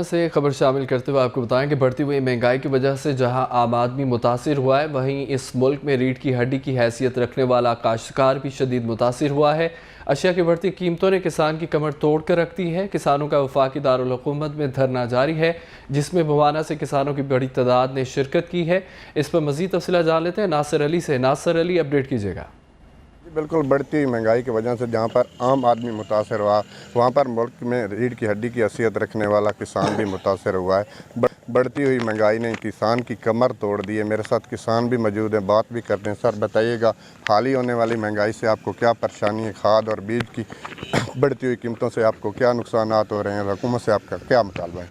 سے خبر شامل کرتے ہوئے آپ کو بتائیں کہ بڑھتی ہوئی مہنگائی کی وجہ سے جہاں عام آدمی متاثر ہوا ہے، وہیں اس ملک میں ریڑھ کی ہڈی کی حیثیت رکھنے والا کاشتکار بھی شدید متاثر ہوا ہے۔ اشیاء کی بڑھتی قیمتوں نے کسان کی کمر توڑ کر رکھ دی ہے۔ کسانوں کا وفاقی دارالحکومت میں دھرنا جاری ہے، جس میں بھوانہ سے کسانوں کی بڑی تعداد نے شرکت کی ہے۔ اس پر مزید تفصیلات جان لیتے ہیں ناصر علی سے۔ ناصر علی، اپڈیٹ کیجیے گا۔ بالکل، بڑھتی مہنگائی کی وجہ سے جہاں پر عام آدمی متاثر ہوا، وہاں پر ملک میں ریڑھ کی ہڈی کی حیثیت رکھنے والا کسان بھی متاثر ہوا ہے۔ بڑھتی ہوئی مہنگائی نے کسان کی کمر توڑ دی ہے۔ میرے ساتھ کسان بھی موجود ہیں، بات بھی کرتے ہیں۔ سر بتائیے گا، حالی ہونے والی مہنگائی سے آپ کو کیا پریشانی ہے؟ کھاد اور بیج کی بڑھتی ہوئی قیمتوں سے آپ کو کیا نقصانات ہو رہے ہیں؟ حکومت سے آپ کا کیا مطالبہ ہے؟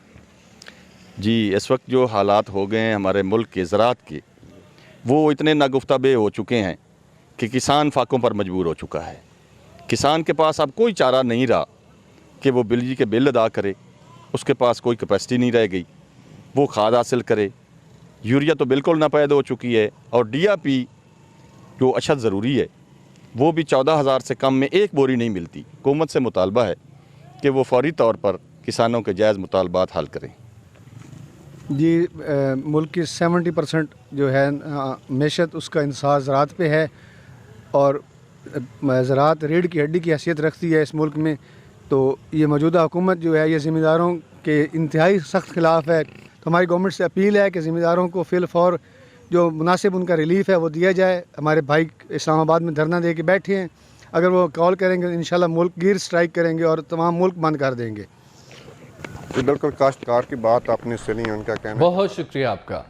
جی، اس وقت جو حالات ہو گئے ہیں ہمارے ملک کے زراعت کے، وہ اتنے ناگفتہ بے ہو چکے ہیں کہ کسان فاقوں پر مجبور ہو چکا ہے۔ کسان کے پاس اب کوئی چارہ نہیں رہا کہ وہ بجلی کے بل ادا کرے، اس کے پاس کوئی کیپیسٹی نہیں رہ گئی، وہ کھاد حاصل کرے۔ یوریا تو بالکل ناپید ہو چکی ہے، اور ڈی اے پی جو اشد ضروری ہے وہ بھی 14,000 سے کم میں ایک بوری نہیں ملتی۔ حکومت سے مطالبہ ہے کہ وہ فوری طور پر کسانوں کے جائز مطالبات حل کریں۔ جی، ملک کی 70% جو ہے معیشت اس کا انحصار زراعت پہ ہے، اور زراعت ریڑھ کی ہڈی کی حیثیت رکھتی ہے اس ملک میں۔ تو یہ موجودہ حکومت جو ہے یہ ذمہ داروں کے انتہائی سخت خلاف ہے۔ تو ہماری گورنمنٹ سے اپیل ہے کہ ذمہ داروں کو فی الفور جو مناسب ان کا ریلیف ہے وہ دیا جائے۔ ہمارے بھائی اسلام آباد میں دھرنا دے کے بیٹھے ہیں، اگر وہ کال کریں گے انشاءاللہ ملک گیر سٹرائک کریں گے اور تمام ملک بند کر دیں گے۔ بالکل، کاشتکار کی بات آپ نے سنی، ان کا کہنا۔ بہت شکریہ آپ کا۔